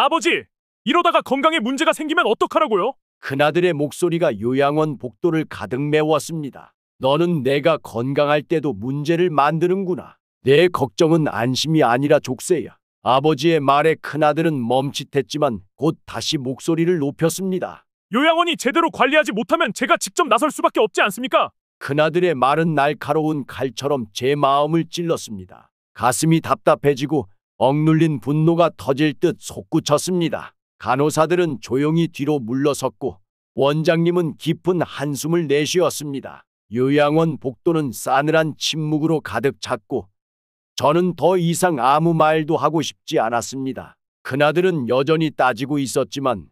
아버지, 이러다가 건강에 문제가 생기면 어떡하라고요? 큰아들의 목소리가 요양원 복도를 가득 메웠습니다. 너는 내가 건강할 때도 문제를 만드는구나. 내 걱정은 안심이 아니라 족쇄야. 아버지의 말에 큰아들은 멈칫했지만 곧 다시 목소리를 높였습니다. 요양원이 제대로 관리하지 못하면 제가 직접 나설 수밖에 없지 않습니까? 큰아들의 말은 날카로운 칼처럼 제 마음을 찔렀습니다. 가슴이 답답해지고 억눌린 분노가 터질 듯 솟구쳤습니다. 간호사들은 조용히 뒤로 물러섰고 원장님은 깊은 한숨을 내쉬었습니다. 요양원 복도는 싸늘한 침묵으로 가득 찼고 저는 더 이상 아무 말도 하고 싶지 않았습니다. 큰아들은 여전히 따지고 있었지만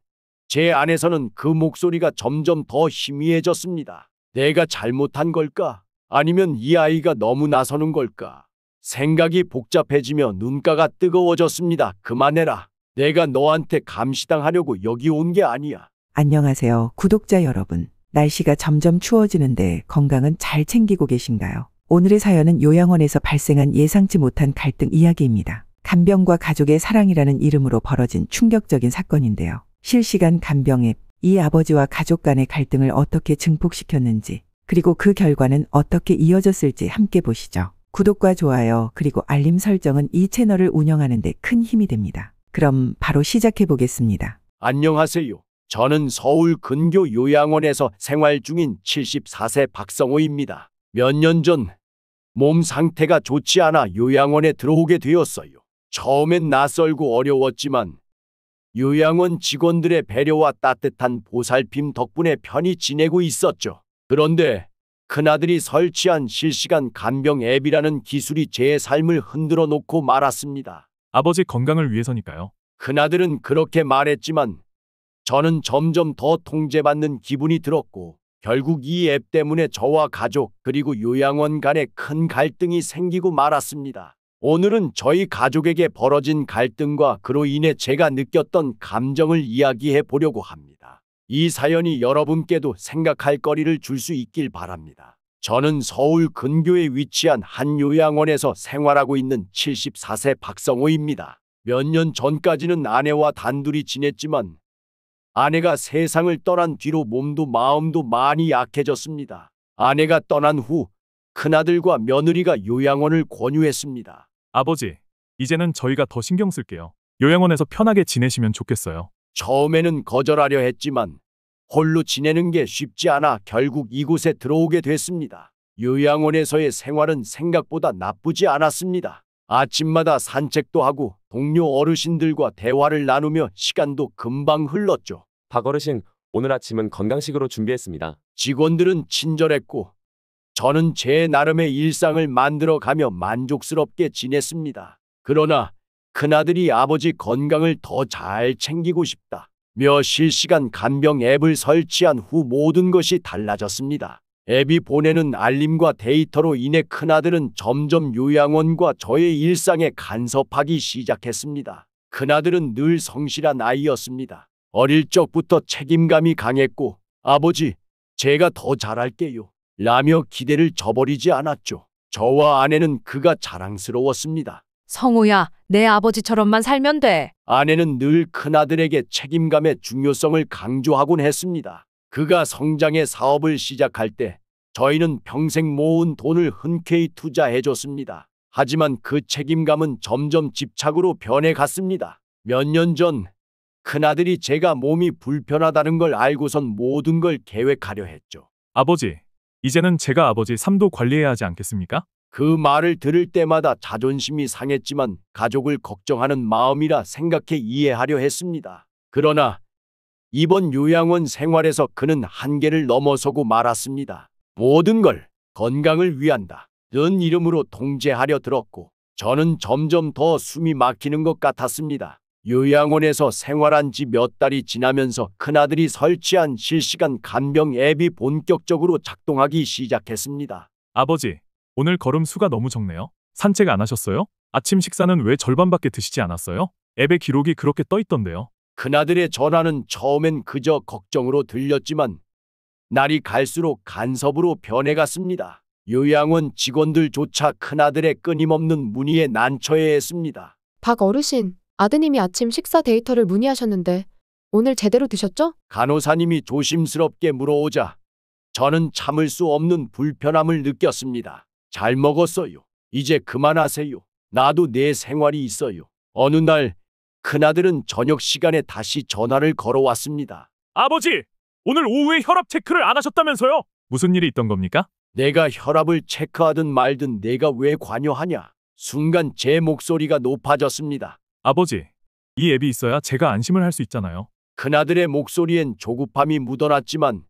제 안에서는 그 목소리가 점점 더 희미해졌습니다. 내가 잘못한 걸까? 아니면 이 아이가 너무 나서는 걸까? 생각이 복잡해지며 눈가가 뜨거워졌습니다. 그만해라. 내가 너한테 감시당하려고 여기 온 게 아니야. 안녕하세요, 구독자 여러분. 날씨가 점점 추워지는데 건강은 잘 챙기고 계신가요? 오늘의 사연은 요양원에서 발생한 예상치 못한 갈등 이야기입니다. 간병과 가족의 사랑이라는 이름으로 벌어진 충격적인 사건인데요. 실시간 간병 앱, 이 아버지와 가족 간의 갈등을 어떻게 증폭시켰는지, 그리고 그 결과는 어떻게 이어졌을지 함께 보시죠. 구독과 좋아요, 그리고 알림 설정은 이 채널을 운영하는 데 큰 힘이 됩니다. 그럼 바로 시작해 보겠습니다. 안녕하세요. 저는 서울 근교 요양원에서 생활 중인 74세 박성호입니다. 몇 년 전 몸 상태가 좋지 않아 요양원에 들어오게 되었어요. 처음엔 낯설고 어려웠지만 요양원 직원들의 배려와 따뜻한 보살핌 덕분에 편히 지내고 있었죠. 그런데 큰아들이 설치한 실시간 간병 앱이라는 기술이 제 삶을 흔들어 놓고 말았습니다. 아버지 건강을 위해서니까요. 큰아들은 그렇게 말했지만 저는 점점 더 통제받는 기분이 들었고 결국 이 앱 때문에 저와 가족 그리고 요양원 간에 큰 갈등이 생기고 말았습니다. 오늘은 저희 가족에게 벌어진 갈등과 그로 인해 제가 느꼈던 감정을 이야기해 보려고 합니다. 이 사연이 여러분께도 생각할 거리를 줄 수 있길 바랍니다. 저는 서울 근교에 위치한 한 요양원에서 생활하고 있는 74세 박성호입니다. 몇 년 전까지는 아내와 단둘이 지냈지만 아내가 세상을 떠난 뒤로 몸도 마음도 많이 약해졌습니다. 아내가 떠난 후 큰아들과 며느리가 요양원을 권유했습니다. 아버지, 이제는 저희가 더 신경 쓸게요. 요양원에서 편하게 지내시면 좋겠어요. 처음에는 거절하려 했지만 홀로 지내는 게 쉽지 않아 결국 이곳에 들어오게 됐습니다. 요양원에서의 생활은 생각보다 나쁘지 않았습니다. 아침마다 산책도 하고 동료 어르신들과 대화를 나누며 시간도 금방 흘렀죠. 박 어르신, 오늘 아침은 건강식으로 준비했습니다. 직원들은 친절했고 저는 제 나름의 일상을 만들어가며 만족스럽게 지냈습니다. 그러나 큰아들이 아버지 건강을 더 잘 챙기고 싶다며 실시간 간병 앱을 설치한 후 모든 것이 달라졌습니다. 앱이 보내는 알림과 데이터로 인해 큰아들은 점점 요양원과 저의 일상에 간섭하기 시작했습니다. 큰아들은 늘 성실한 아이였습니다. 어릴 적부터 책임감이 강했고 아버지, 제가 더 잘할게요 라며 기대를 저버리지 않았죠. 저와 아내는 그가 자랑스러웠습니다. 성우야, 내 아버지처럼만 살면 돼. 아내는 늘 큰아들에게 책임감의 중요성을 강조하곤 했습니다. 그가 성장해 사업을 시작할 때 저희는 평생 모은 돈을 흔쾌히 투자해줬습니다. 하지만 그 책임감은 점점 집착으로 변해갔습니다. 몇 년 전 큰아들이 제가 몸이 불편하다는 걸 알고선 모든 걸 계획하려 했죠. 아버지, 이제는 제가 아버지 삶도 관리해야 하지 않겠습니까? 그 말을 들을 때마다 자존심이 상했지만 가족을 걱정하는 마음이라 생각해 이해하려 했습니다. 그러나 이번 요양원 생활에서 그는 한계를 넘어서고 말았습니다. 모든 걸 건강을 위한다 는 이름으로 통제하려 들었고 저는 점점 더 숨이 막히는 것 같았습니다. 요양원에서 생활한 지 몇 달이 지나면서 큰아들이 설치한 실시간 간병 앱이 본격적으로 작동하기 시작했습니다. 아버지, 오늘 걸음 수가 너무 적네요. 산책 안 하셨어요? 아침 식사는 왜 절반밖에 드시지 않았어요? 앱에 기록이 그렇게 떠 있던데요. 큰아들의 전화는 처음엔 그저 걱정으로 들렸지만 날이 갈수록 간섭으로 변해갔습니다. 요양원 직원들조차 큰아들의 끊임없는 문의에 난처해했습니다. 박 어르신, 아드님이 아침 식사 데이터를 문의하셨는데 오늘 제대로 드셨죠? 간호사님이 조심스럽게 물어오자 저는 참을 수 없는 불편함을 느꼈습니다. 잘 먹었어요. 이제 그만하세요. 나도 내 생활이 있어요. 어느 날 큰아들은 저녁 시간에 다시 전화를 걸어왔습니다. 아버지, 오늘 오후에 혈압 체크를 안 하셨다면서요? 무슨 일이 있던 겁니까? 내가 혈압을 체크하든 말든 내가 왜 관여하냐. 순간 제 목소리가 높아졌습니다. 아버지, 이 앱이 있어야 제가 안심을 할 수 있잖아요. 큰아들의 목소리엔 조급함이 묻어났지만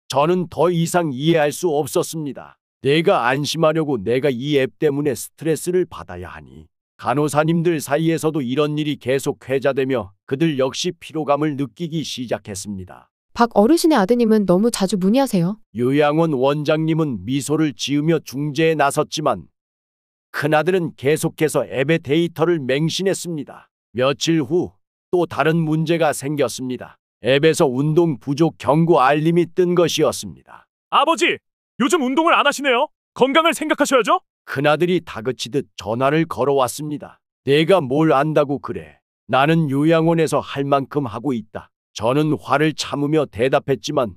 저는 더 이상 이해할 수 없었습니다. 내가 안심하려고 내가 이 앱 때문에 스트레스를 받아야 하니. 간호사님들 사이에서도 이런 일이 계속 회자되며 그들 역시 피로감을 느끼기 시작했습니다. 박 어르신의 아드님은 너무 자주 문의하세요. 요양원 원장님은 미소를 지으며 중재에 나섰지만 큰아들은 계속해서 앱의 데이터를 맹신했습니다. 며칠 후 또 다른 문제가 생겼습니다. 앱에서 운동 부족 경고 알림이 뜬 것이었습니다. 아버지, 요즘 운동을 안 하시네요. 건강을 생각하셔야죠. 큰아들이 다그치듯 전화를 걸어왔습니다. 내가 뭘 안다고 그래. 나는 요양원에서 할 만큼 하고 있다. 저는 화를 참으며 대답했지만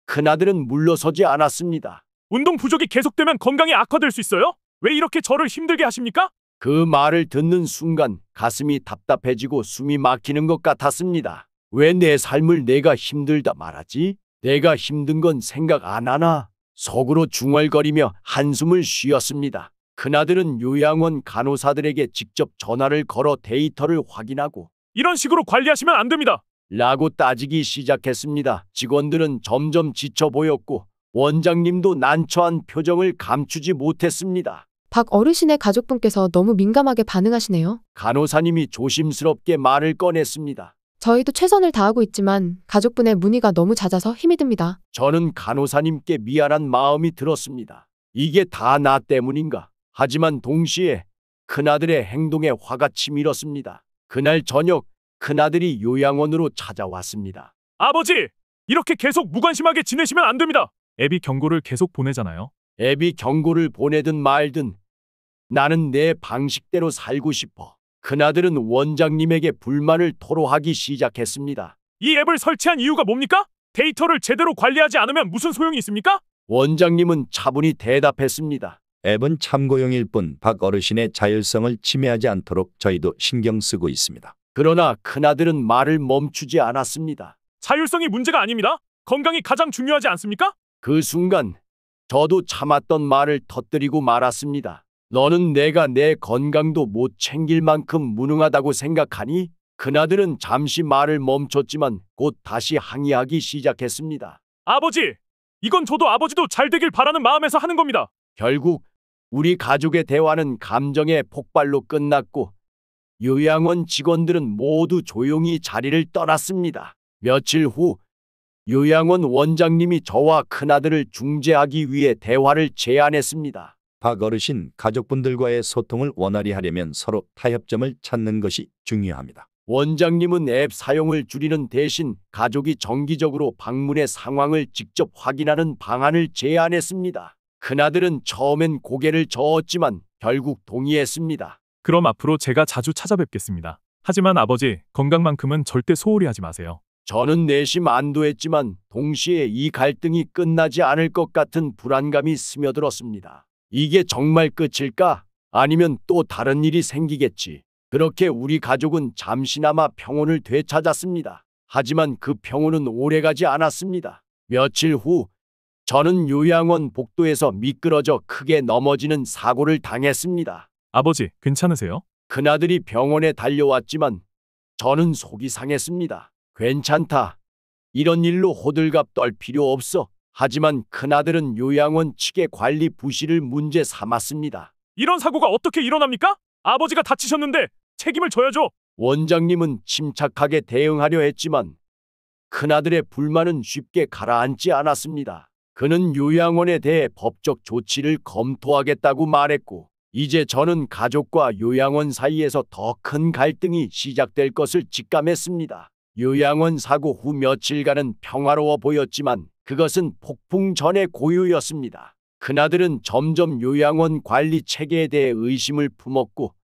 큰아들은 물러서지 않았습니다. 운동 부족이 계속되면 건강이 악화될 수 있어요? 왜 이렇게 저를 힘들게 하십니까? 그 말을 듣는 순간 가슴이 답답해지고 숨이 막히는 것 같았습니다. 왜 내 삶을 내가 힘들다 말하지? 내가 힘든 건 생각 안 하나? 속으로 중얼거리며 한숨을 쉬었습니다. 큰아들은 요양원 간호사들에게 직접 전화를 걸어 데이터를 확인하고 이런 식으로 관리하시면 안 됩니다. 라고 따지기 시작했습니다. 직원들은 점점 지쳐 보였고 원장님도 난처한 표정을 감추지 못했습니다. 박 어르신의 가족분께서 너무 민감하게 반응하시네요. 간호사님이 조심스럽게 말을 꺼냈습니다. 저희도 최선을 다하고 있지만 가족분의 문의가 너무 잦아서 힘이 듭니다. 저는 간호사님께 미안한 마음이 들었습니다. 이게 다 나 때문인가? 하지만 동시에 큰아들의 행동에 화가 치밀었습니다. 그날 저녁 큰아들이 요양원으로 찾아왔습니다. 아버지, 이렇게 계속 무관심하게 지내시면 안 됩니다. 앱이 경고를 계속 보내잖아요. 앱이 경고를 보내든 말든 나는 내 방식대로 살고 싶어. 큰아들은 원장님에게 불만을 토로하기 시작했습니다. 이 앱을 설치한 이유가 뭡니까? 데이터를 제대로 관리하지 않으면 무슨 소용이 있습니까? 원장님은 차분히 대답했습니다. 앱은 참고용일 뿐 박 어르신의 자율성을 침해하지 않도록 저희도 신경 쓰고 있습니다. 그러나 큰아들은 말을 멈추지 않았습니다. 자율성이 문제가 아닙니다. 건강이 가장 중요하지 않습니까? 그 순간 저도 참았던 말을 터뜨리고 말았습니다. 너는 내가 내 건강도 못 챙길 만큼 무능하다고 생각하니? 큰아들은 잠시 말을 멈췄지만 곧 다시 항의하기 시작했습니다. 아버지, 이건 저도 아버지도 잘 되길 바라는 마음에서 하는 겁니다. 결국 우리 가족의 대화는 감정의 폭발로 끝났고 요양원 직원들은 모두 조용히 자리를 떠났습니다. 며칠 후 요양원 원장님이 저와 큰아들을 중재하기 위해 대화를 제안했습니다. 박 어르신 가족분들과의 소통을 원활히 하려면 서로 타협점을 찾는 것이 중요합니다. 원장님은 앱 사용을 줄이는 대신 가족이 정기적으로 방문해 상황을 직접 확인하는 방안을 제안했습니다. 큰아들은 처음엔 고개를 저었지만 결국 동의했습니다. 그럼 앞으로 제가 자주 찾아뵙겠습니다. 하지만 아버지, 건강만큼은 절대 소홀히 하지 마세요. 저는 내심 안도했지만 동시에 이 갈등이 끝나지 않을 것 같은 불안감이 스며들었습니다. 이게 정말 끝일까? 아니면 또 다른 일이 생기겠지. 그렇게 우리 가족은 잠시나마 평온을 되찾았습니다. 하지만 그 평온은 오래가지 않았습니다. 며칠 후 저는 요양원 복도에서 미끄러져 크게 넘어지는 사고를 당했습니다. 아버지, 괜찮으세요? 큰아들이 병원에 달려왔지만 저는 속이 상했습니다. 괜찮다. 이런 일로 호들갑 떨 필요 없어. 하지만 큰아들은 요양원 측의 관리 부실을 문제 삼았습니다. 이런 사고가 어떻게 일어납니까? 아버지가 다치셨는데 책임을 져야죠. 원장님은 침착하게 대응하려 했지만 큰아들의 불만은 쉽게 가라앉지 않았습니다. 그는 요양원에 대해 법적 조치를 검토하겠다고 말했고 이제 저는 가족과 요양원 사이에서 더 큰 갈등이 시작될 것을 직감했습니다. 요양원 사고 후 며칠간은 평화로워 보였지만 그것은 폭풍 전의 고요였습니다. 큰아들은 점점 요양원 관리 체계에 대해 의심을 품었고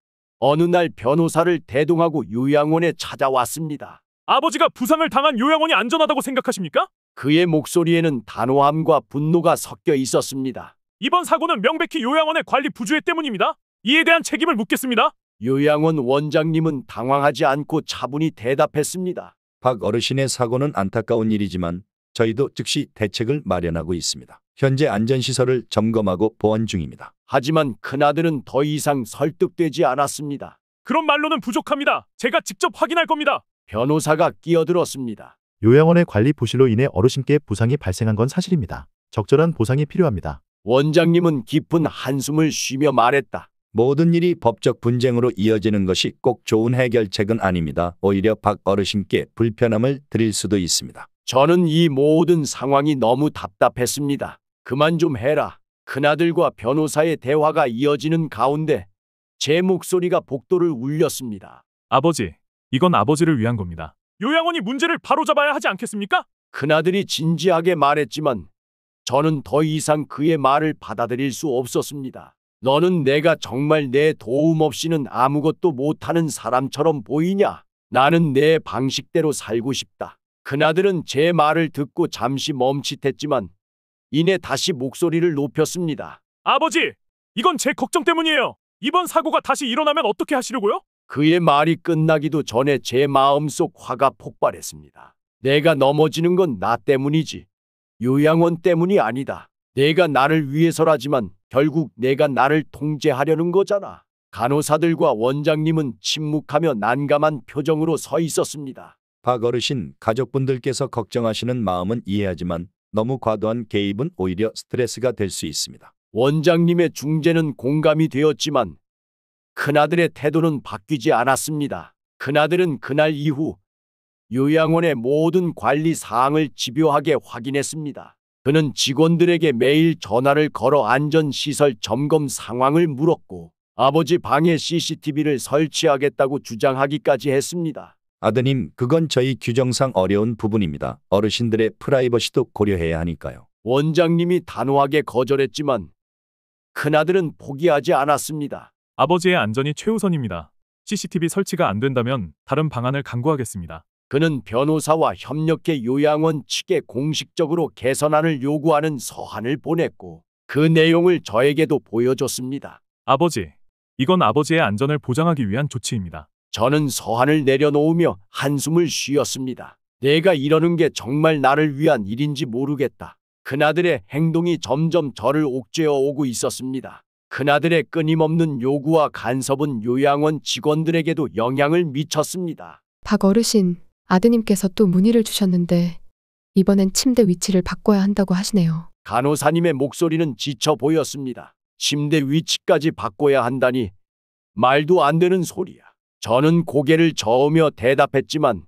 어느 날 변호사를 대동하고 요양원에 찾아왔습니다. 아버지가 부상을 당한 요양원이 안전하다고 생각하십니까? 그의 목소리에는 단호함과 분노가 섞여 있었습니다. 이번 사고는 명백히 요양원의 관리 부주의 때문입니다. 이에 대한 책임을 묻겠습니다. 요양원 원장님은 당황하지 않고 차분히 대답했습니다. 박 어르신의 사고는 안타까운 일이지만 저희도 즉시 대책을 마련하고 있습니다. 현재 안전시설을 점검하고 보완 중입니다. 하지만 큰아들은 더 이상 설득되지 않았습니다. 그런 말로는 부족합니다. 제가 직접 확인할 겁니다. 변호사가 끼어들었습니다. 요양원의 관리 부실로 인해 어르신께 부상이 발생한 건 사실입니다. 적절한 보상이 필요합니다. 원장님은 깊은 한숨을 쉬며 말했다. 모든 일이 법적 분쟁으로 이어지는 것이 꼭 좋은 해결책은 아닙니다. 오히려 박 어르신께 불편함을 드릴 수도 있습니다. 저는 이 모든 상황이 너무 답답했습니다. 그만 좀 해라. 큰아들과 변호사의 대화가 이어지는 가운데 제 목소리가 복도를 울렸습니다. 아버지, 이건 아버지를 위한 겁니다. 요양원이 문제를 바로잡아야 하지 않겠습니까? 큰아들이 진지하게 말했지만 저는 더 이상 그의 말을 받아들일 수 없었습니다. 너는 내가 정말 내 도움 없이는 아무것도 못하는 사람처럼 보이냐? 나는 내 방식대로 살고 싶다. 큰아들은 제 말을 듣고 잠시 멈칫했지만 이내 다시 목소리를 높였습니다. 아버지, 이건 제 걱정 때문이에요. 이번 사고가 다시 일어나면 어떻게 하시려고요? 그의 말이 끝나기도 전에 제 마음속 화가 폭발했습니다. 내가 넘어지는 건 나 때문이지. 요양원 때문이 아니다. 내가 나를 위해서라지만 결국 내가 나를 통제하려는 거잖아. 간호사들과 원장님은 침묵하며 난감한 표정으로 서 있었습니다. 박 어르신, 가족분들께서 걱정하시는 마음은 이해하지만 너무 과도한 개입은 오히려 스트레스가 될 수 있습니다. 원장님의 중재는 공감이 되었지만 큰아들의 태도는 바뀌지 않았습니다. 큰아들은 그날 이후 요양원의 모든 관리 사항을 집요하게 확인했습니다. 그는 직원들에게 매일 전화를 걸어 안전시설 점검 상황을 물었고 아버지 방에 CCTV를 설치하겠다고 주장하기까지 했습니다. 아드님, 그건 저희 규정상 어려운 부분입니다. 어르신들의 프라이버시도 고려해야 하니까요. 원장님이 단호하게 거절했지만 큰아들은 포기하지 않았습니다. 아버지의 안전이 최우선입니다. CCTV 설치가 안 된다면 다른 방안을 강구하겠습니다. 그는 변호사와 협력해 요양원 측에 공식적으로 개선안을 요구하는 서한을 보냈고 그 내용을 저에게도 보여줬습니다. 아버지, 이건 아버지의 안전을 보장하기 위한 조치입니다. 저는 서한을 내려놓으며 한숨을 쉬었습니다. 내가 이러는 게 정말 나를 위한 일인지 모르겠다. 큰아들의 행동이 점점 저를 옥죄어 오고 있었습니다. 큰아들의 끊임없는 요구와 간섭은 요양원 직원들에게도 영향을 미쳤습니다. 박 어르신, 아드님께서 또 문의를 주셨는데 이번엔 침대 위치를 바꿔야 한다고 하시네요. 간호사님의 목소리는 지쳐 보였습니다. 침대 위치까지 바꿔야 한다니 말도 안 되는 소리야. 저는 고개를 저으며 대답했지만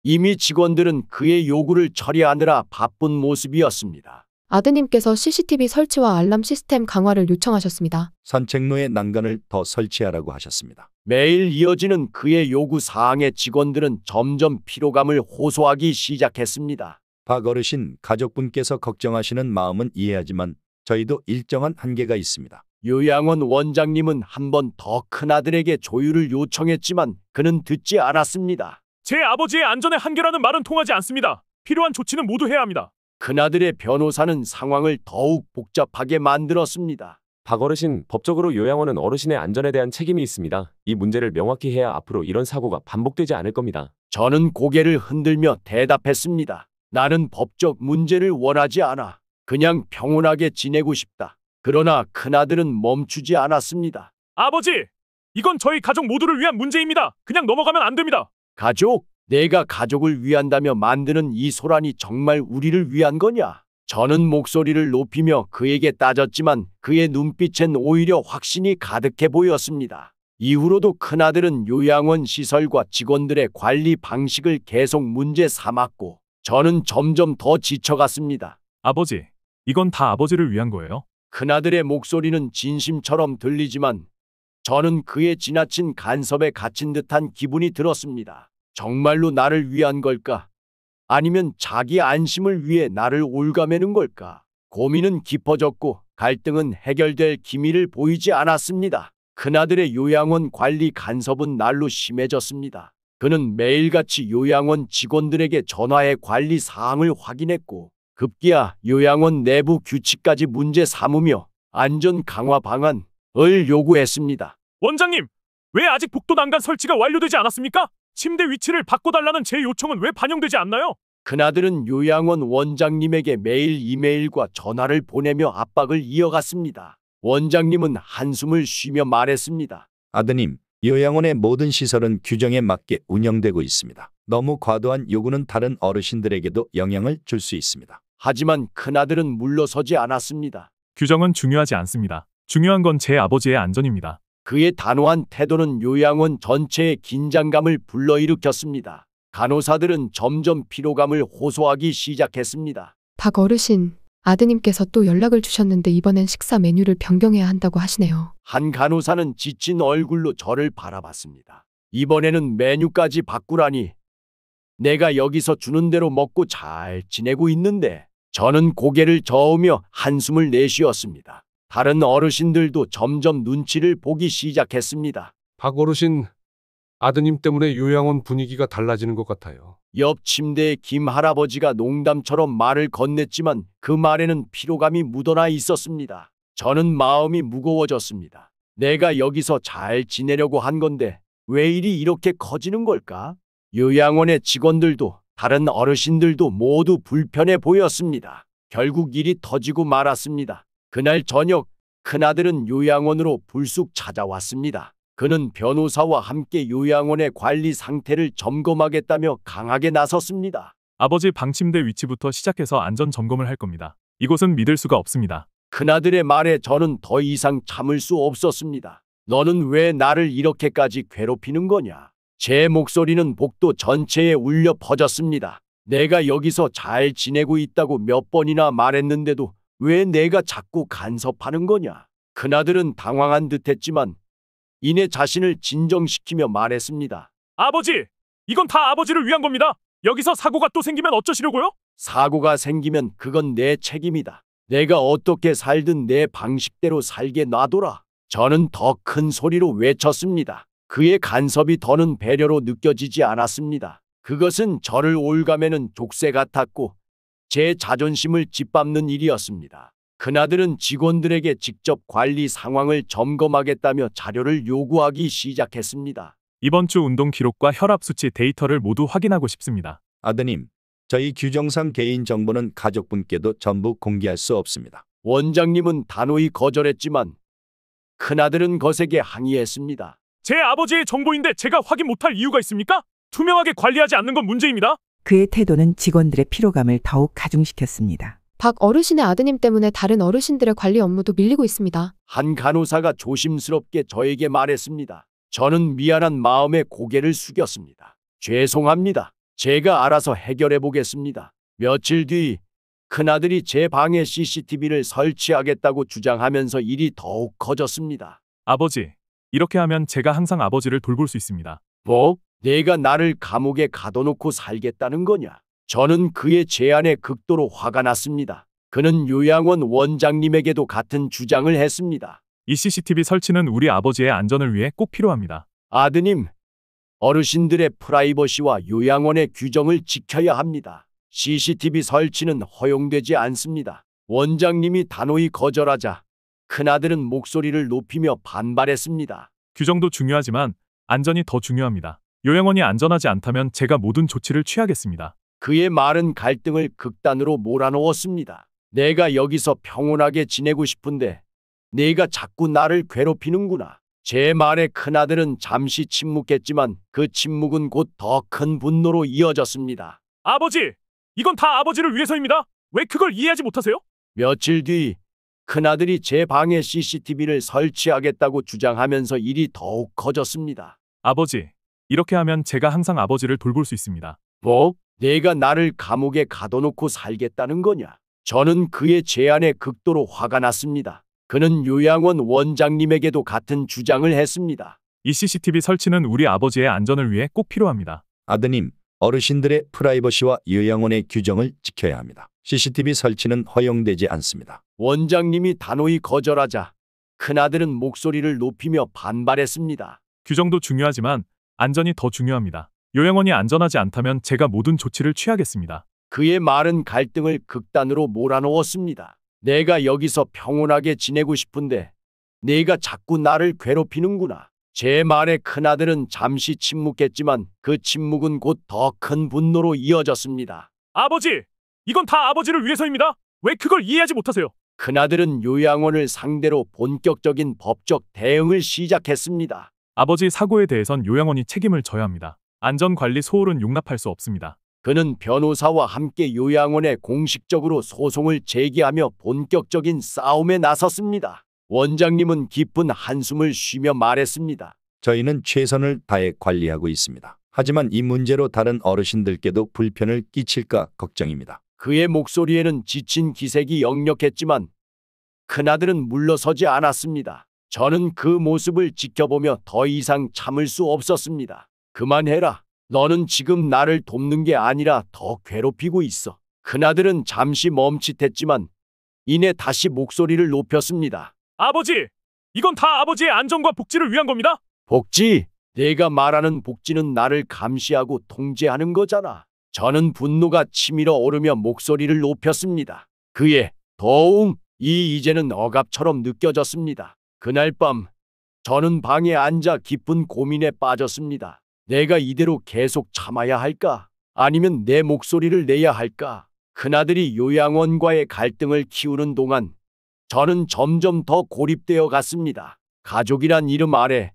이미 직원들은 그의 요구를 처리하느라 바쁜 모습이었습니다. 아드님께서 CCTV 설치와 알람 시스템 강화를 요청하셨습니다. 산책로에 난간을 더 설치하라고 하셨습니다. 매일 이어지는 그의 요구 사항에 직원들은 점점 피로감을 호소하기 시작했습니다. 박 어르신, 가족분께서 걱정하시는 마음은 이해하지만 저희도 일정한 한계가 있습니다. 요양원 원장님은 한 번 더 큰아들에게 조율을 요청했지만 그는 듣지 않았습니다. 제 아버지의 안전의 한계라는 말은 통하지 않습니다. 필요한 조치는 모두 해야 합니다. 큰아들의 변호사는 상황을 더욱 복잡하게 만들었습니다. 박 어르신, 법적으로 요양원은 어르신의 안전에 대한 책임이 있습니다. 이 문제를 명확히 해야 앞으로 이런 사고가 반복되지 않을 겁니다. 저는 고개를 흔들며 대답했습니다. 나는 법적 문제를 원하지 않아. 그냥 평온하게 지내고 싶다. 그러나 큰아들은 멈추지 않았습니다. 아버지, 이건 저희 가족 모두를 위한 문제입니다. 그냥 넘어가면 안 됩니다. 가족? 내가 가족을 위한다며 만드는 이 소란이 정말 우리를 위한 거냐? 저는 목소리를 높이며 그에게 따졌지만 그의 눈빛엔 오히려 확신이 가득해 보였습니다. 이후로도 큰아들은 요양원 시설과 직원들의 관리 방식을 계속 문제 삼았고 저는 점점 더 지쳐갔습니다. 아버지, 이건 다 아버지를 위한 거예요. 큰아들의 목소리는 진심처럼 들리지만 저는 그의 지나친 간섭에 갇힌 듯한 기분이 들었습니다. 정말로 나를 위한 걸까? 아니면 자기 안심을 위해 나를 올가매는 걸까? 고민은 깊어졌고 갈등은 해결될 기미를 보이지 않았습니다. 큰아들의 요양원 관리 간섭은 날로 심해졌습니다. 그는 매일같이 요양원 직원들에게 전화해 관리 사항을 확인했고 급기야 요양원 내부 규칙까지 문제 삼으며 안전 강화 방안을 요구했습니다. 원장님, 왜 아직 복도 난간 설치가 완료되지 않았습니까? 침대 위치를 바꿔달라는 제 요청은 왜 반영되지 않나요? 큰아들은 요양원 원장님에게 매일 이메일과 전화를 보내며 압박을 이어갔습니다. 원장님은 한숨을 쉬며 말했습니다. 아드님, 요양원의 모든 시설은 규정에 맞게 운영되고 있습니다. 너무 과도한 요구는 다른 어르신들에게도 영향을 줄 수 있습니다. 하지만 큰아들은 물러서지 않았습니다. 규정은 중요하지 않습니다. 중요한 건 제 아버지의 안전입니다. 그의 단호한 태도는 요양원 전체의 긴장감을 불러일으켰습니다. 간호사들은 점점 피로감을 호소하기 시작했습니다. 박 어르신, 아드님께서 또 연락을 주셨는데 이번엔 식사 메뉴를 변경해야 한다고 하시네요. 한 간호사는 지친 얼굴로 저를 바라봤습니다. 이번에는 메뉴까지 바꾸라니. 내가 여기서 주는 대로 먹고 잘 지내고 있는데. 저는 고개를 저으며 한숨을 내쉬었습니다. 다른 어르신들도 점점 눈치를 보기 시작했습니다. 박 어르신, 아드님 때문에 요양원 분위기가 달라지는 것 같아요. 옆 침대의 김 할아버지가 농담처럼 말을 건넸지만 그 말에는 피로감이 묻어나 있었습니다. 저는 마음이 무거워졌습니다. 내가 여기서 잘 지내려고 한 건데 왜 일이 이렇게 커지는 걸까? 요양원의 직원들도 다른 어르신들도 모두 불편해 보였습니다. 결국 일이 터지고 말았습니다. 그날 저녁 큰아들은 요양원으로 불쑥 찾아왔습니다. 그는 변호사와 함께 요양원의 관리 상태를 점검하겠다며 강하게 나섰습니다. 아버지 방침대 위치부터 시작해서 안전 점검을 할 겁니다. 이곳은 믿을 수가 없습니다. 큰아들의 말에 저는 더 이상 참을 수 없었습니다. 너는 왜 나를 이렇게까지 괴롭히는 거냐? 제 목소리는 복도 전체에 울려 퍼졌습니다. 내가 여기서 잘 지내고 있다고 몇 번이나 말했는데도 왜 내가 자꾸 간섭하는 거냐? 큰아들은 당황한 듯했지만 이내 자신을 진정시키며 말했습니다. 아버지! 이건 다 아버지를 위한 겁니다. 여기서 사고가 또 생기면 어쩌시려고요? 사고가 생기면 그건 내 책임이다. 내가 어떻게 살든 내 방식대로 살게 놔둬라. 저는 더 큰 소리로 외쳤습니다. 그의 간섭이 더는 배려로 느껴지지 않았습니다. 그것은 저를 올가매는 족쇄 같았고 제 자존심을 짓밟는 일이었습니다. 큰아들은 직원들에게 직접 관리 상황을 점검하겠다며 자료를 요구하기 시작했습니다. 이번 주 운동 기록과 혈압 수치 데이터를 모두 확인하고 싶습니다. 아드님, 저희 규정상 개인 정보는 가족분께도 전부 공개할 수 없습니다. 원장님은 단호히 거절했지만 큰아들은 거세게 항의했습니다. 제 아버지의 정보인데 제가 확인 못할 이유가 있습니까? 투명하게 관리하지 않는 건 문제입니다. 그의 태도는 직원들의 피로감을 더욱 가중시켰습니다. 박 어르신의 아드님 때문에 다른 어르신들의 관리 업무도 밀리고 있습니다. 한 간호사가 조심스럽게 저에게 말했습니다. 저는 미안한 마음에 고개를 숙였습니다. 죄송합니다. 제가 알아서 해결해 보겠습니다. 며칠 뒤 큰아들이 제 방에 CCTV를 설치하겠다고 주장하면서 일이 더욱 커졌습니다. 아버지, 이렇게 하면 제가 항상 아버지를 돌볼 수 있습니다. 뭐? 내가 나를 감옥에 가둬놓고 살겠다는 거냐? 저는 그의 제안에 극도로 화가 났습니다. 그는 요양원 원장님에게도 같은 주장을 했습니다. 이 CCTV 설치는 우리 아버지의 안전을 위해 꼭 필요합니다. 아드님, 어르신들의 프라이버시와 요양원의 규정을 지켜야 합니다. CCTV 설치는 허용되지 않습니다. 원장님이 단호히 거절하자 큰아들은 목소리를 높이며 반발했습니다. 규정도 중요하지만 안전이 더 중요합니다. 요양원이 안전하지 않다면 제가 모든 조치를 취하겠습니다. 그의 말은 갈등을 극단으로 몰아넣었습니다. 내가 여기서 평온하게 지내고 싶은데 네가 자꾸 나를 괴롭히는구나. 제 말에 큰아들은 잠시 침묵했지만 그 침묵은 곧 더 큰 분노로 이어졌습니다. 아버지! 이건 다 아버지를 위해서입니다. 왜 그걸 이해하지 못하세요? 며칠 뒤 큰아들이 제 방에 CCTV를 설치하겠다고 주장하면서 일이 더욱 커졌습니다. 아버지, 이렇게 하면 제가 항상 아버지를 돌볼 수 있습니다. 뭐? 내가 나를 감옥에 가둬놓고 살겠다는 거냐? 저는 그의 제안에 극도로 화가 났습니다. 그는 요양원 원장님에게도 같은 주장을 했습니다. 이 CCTV 설치는 우리 아버지의 안전을 위해 꼭 필요합니다. 아드님, 어르신들의 프라이버시와 요양원의 규정을 지켜야 합니다. CCTV 설치는 허용되지 않습니다. 원장님이 단호히 거절하자 큰아들은 목소리를 높이며 반발했습니다. 규정도 중요하지만 안전이 더 중요합니다. 요양원이 안전하지 않다면 제가 모든 조치를 취하겠습니다. 그의 말은 갈등을 극단으로 몰아넣었습니다. 내가 여기서 평온하게 지내고 싶은데 네가 자꾸 나를 괴롭히는구나. 제 말에 큰아들은 잠시 침묵했지만 그 침묵은 곧 더 큰 분노로 이어졌습니다. 아버지! 이건 다 아버지를 위해서입니다. 왜 그걸 이해하지 못하세요? 큰아들은 요양원을 상대로 본격적인 법적 대응을 시작했습니다. 아버지 사고에 대해선 요양원이 책임을 져야 합니다. 안전관리 소홀은 용납할 수 없습니다. 그는 변호사와 함께 요양원에 공식적으로 소송을 제기하며 본격적인 싸움에 나섰습니다. 원장님은 깊은 한숨을 쉬며 말했습니다. 저희는 최선을 다해 관리하고 있습니다. 하지만 이 문제로 다른 어르신들께도 불편을 끼칠까 걱정입니다. 그의 목소리에는 지친 기색이 역력했지만 큰아들은 물러서지 않았습니다. 저는 그 모습을 지켜보며 더 이상 참을 수 없었습니다. 그만해라. 너는 지금 나를 돕는 게 아니라 더 괴롭히고 있어. 큰아들은 잠시 멈칫했지만 이내 다시 목소리를 높였습니다. 아버지! 이건 다 아버지의 안전과 복지를 위한 겁니다. 복지? 내가 말하는 복지는 나를 감시하고 통제하는 거잖아. 저는 분노가 치밀어 오르며 목소리를 높였습니다. 그의 더웅이 이제는 억압처럼 느껴졌습니다. 그날 밤 저는 방에 앉아 깊은 고민에 빠졌습니다. 내가 이대로 계속 참아야 할까? 아니면 내 목소리를 내야 할까? 큰아들이 요양원과의 갈등을 키우는 동안 저는 점점 더 고립되어 갔습니다. 가족이란 이름 아래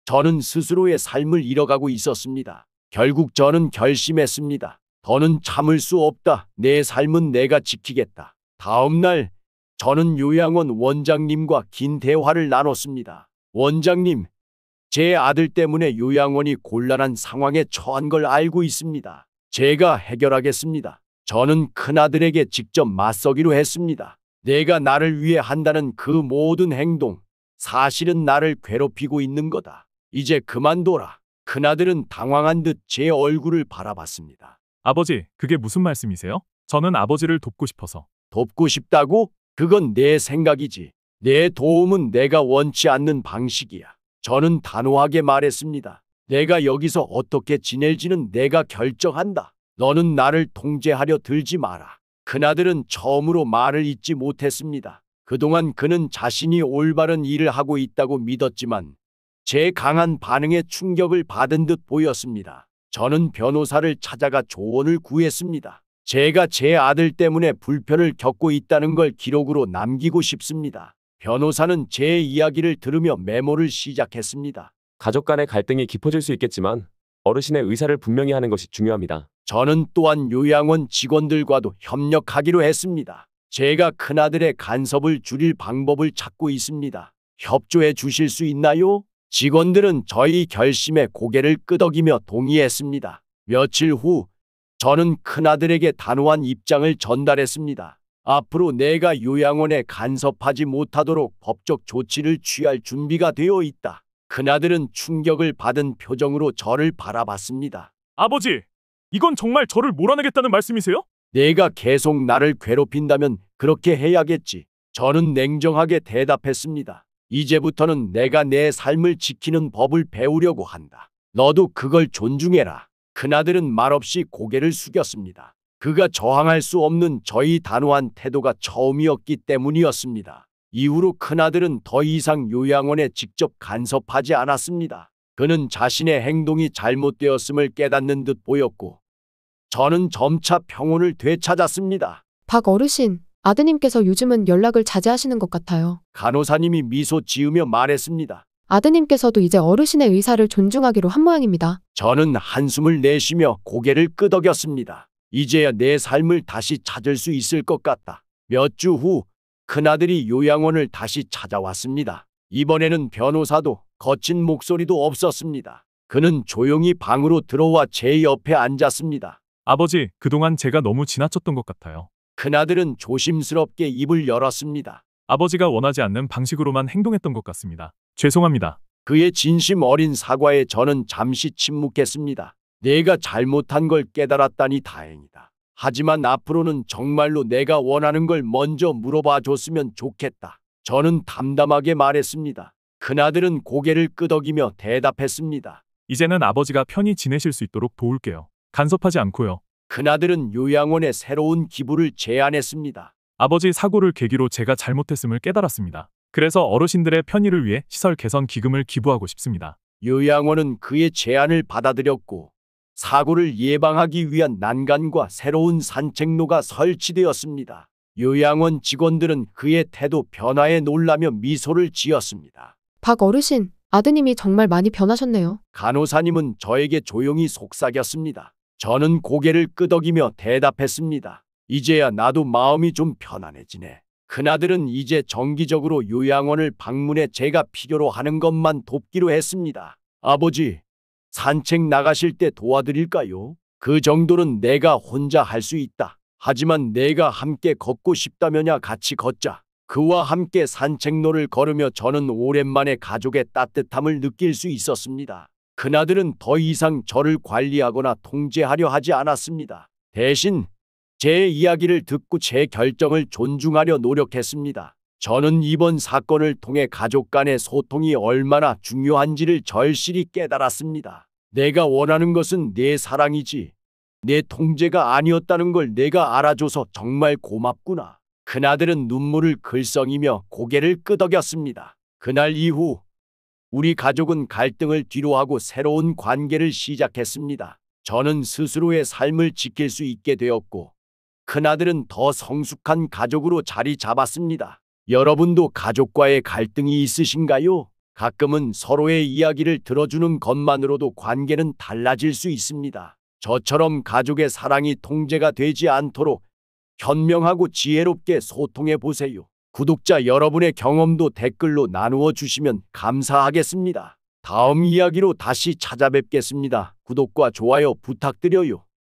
저는 스스로의 삶을 잃어가고 있었습니다. 결국 저는 결심했습니다. 더는 참을 수 없다. 내 삶은 내가 지키겠다. 다음 날 저는 요양원 원장님과 긴 대화를 나눴습니다. 원장님, 제 아들 때문에 요양원이 곤란한 상황에 처한 걸 알고 있습니다. 제가 해결하겠습니다. 저는 큰아들에게 직접 맞서기로 했습니다. 내가 나를 위해 한다는 그 모든 행동, 사실은 나를 괴롭히고 있는 거다. 이제 그만둬라. 큰아들은 당황한 듯 제 얼굴을 바라봤습니다. 아버지, 그게 무슨 말씀이세요? 저는 아버지를 돕고 싶어서. 돕고 싶다고? 그건 내 생각이지. 내 도움은 내가 원치 않는 방식이야. 저는 단호하게 말했습니다. 내가 여기서 어떻게 지낼지는 내가 결정한다. 너는 나를 통제하려 들지 마라. 큰아들은 처음으로 말을 잇지 못했습니다. 그동안 그는 자신이 올바른 일을 하고 있다고 믿었지만 제 강한 반응에 충격을 받은 듯 보였습니다. 저는 변호사를 찾아가 조언을 구했습니다. 제가 제 아들 때문에 불편을 겪고 있다는 걸 기록으로 남기고 싶습니다. 변호사는 제 이야기를 들으며 메모를 시작했습니다. 가족 간의 갈등이 깊어질 수 있겠지만 어르신의 의사를 분명히 하는 것이 중요합니다. 저는 또한 요양원 직원들과도 협력하기로 했습니다. 제가 큰아들의 간섭을 줄일 방법을 찾고 있습니다. 협조해 주실 수 있나요? 직원들은 저희 결심에 고개를 끄덕이며 동의했습니다. 며칠 후 저는 큰아들에게 단호한 입장을 전달했습니다. 앞으로 내가 요양원에 간섭하지 못하도록 법적 조치를 취할 준비가 되어 있다. 큰아들은 충격을 받은 표정으로 저를 바라봤습니다. 아버지! 이건 정말 저를 몰아내겠다는 말씀이세요? 내가 계속 나를 괴롭힌다면 그렇게 해야겠지. 저는 냉정하게 대답했습니다. 이제부터는 내가 내 삶을 지키는 법을 배우려고 한다. 너도 그걸 존중해라. 큰아들은 말없이 고개를 숙였습니다. 그가 저항할 수 없는 저희 단호한 태도가 처음이었기 때문이었습니다. 이후로 큰아들은 더 이상 요양원에 직접 간섭하지 않았습니다. 그는 자신의 행동이 잘못되었음을 깨닫는 듯 보였고 저는 점차 평온을 되찾았습니다. 박 어르신, 아드님께서 요즘은 연락을 자제하시는 것 같아요. 간호사님이 미소 지으며 말했습니다. 아드님께서도 이제 어르신의 의사를 존중하기로 한 모양입니다. 저는 한숨을 내쉬며 고개를 끄덕였습니다. 이제야 내 삶을 다시 찾을 수 있을 것 같다. 몇 주 후 큰아들이 요양원을 다시 찾아왔습니다. 이번에는 변호사도 거친 목소리도 없었습니다. 그는 조용히 방으로 들어와 제 옆에 앉았습니다. 아버지, 그동안 제가 너무 지나쳤던 것 같아요. 큰아들은 조심스럽게 입을 열었습니다. 아버지가 원하지 않는 방식으로만 행동했던 것 같습니다. 죄송합니다. 그의 진심 어린 사과에 저는 잠시 침묵했습니다. 내가 잘못한 걸 깨달았다니 다행이다. 하지만 앞으로는 정말로 내가 원하는 걸 먼저 물어봐 줬으면 좋겠다. 저는 담담하게 말했습니다. 큰아들은 고개를 끄덕이며 대답했습니다. 이제는 아버지가 편히 지내실 수 있도록 도울게요. 간섭하지 않고요. 큰아들은 요양원에 새로운 기부를 제안했습니다. 아버지 사고를 계기로 제가 잘못했음을 깨달았습니다. 그래서 어르신들의 편의를 위해 시설 개선 기금을 기부하고 싶습니다. 요양원은 그의 제안을 받아들였고 사고를 예방하기 위한 난간과 새로운 산책로가 설치되었습니다. 요양원 직원들은 그의 태도 변화에 놀라며 미소를 지었습니다. 박 어르신, 아드님이 정말 많이 변하셨네요. 간호사님은 저에게 조용히 속삭였습니다. 저는 고개를 끄덕이며 대답했습니다. 이제야 나도 마음이 좀 편안해지네. 큰아들은 이제 정기적으로 요양원을 방문해 제가 필요로 하는 것만 돕기로 했습니다. 아버지, 산책 나가실 때 도와드릴까요? 그 정도는 내가 혼자 할 수 있다. 하지만 내가 함께 걷고 싶다면야 같이 걷자. 그와 함께 산책로를 걸으며 저는 오랜만에 가족의 따뜻함을 느낄 수 있었습니다. 큰아들은 더 이상 저를 관리하거나 통제하려 하지 않았습니다. 대신 제 이야기를 듣고 제 결정을 존중하려 노력했습니다. 저는 이번 사건을 통해 가족 간의 소통이 얼마나 중요한지를 절실히 깨달았습니다. 내가 원하는 것은 내 사랑이지 내 통제가 아니었다는 걸 내가 알아줘서 정말 고맙구나. 큰아들은 눈물을 글썽이며 고개를 끄덕였습니다. 그날 이후 우리 가족은 갈등을 뒤로하고 새로운 관계를 시작했습니다. 저는 스스로의 삶을 지킬 수 있게 되었고 큰아들은 더 성숙한 가족으로 자리 잡았습니다. 여러분도 가족과의 갈등이 있으신가요? 가끔은 서로의 이야기를 들어주는 것만으로도 관계는 달라질 수 있습니다. 저처럼 가족의 사랑이 통제가 되지 않도록 현명하고 지혜롭게 소통해 보세요. 구독자 여러분의 경험도 댓글로 나누어 주시면 감사하겠습니다. 다음 이야기로 다시 찾아뵙겠습니다. 구독과 좋아요 부탁드려요.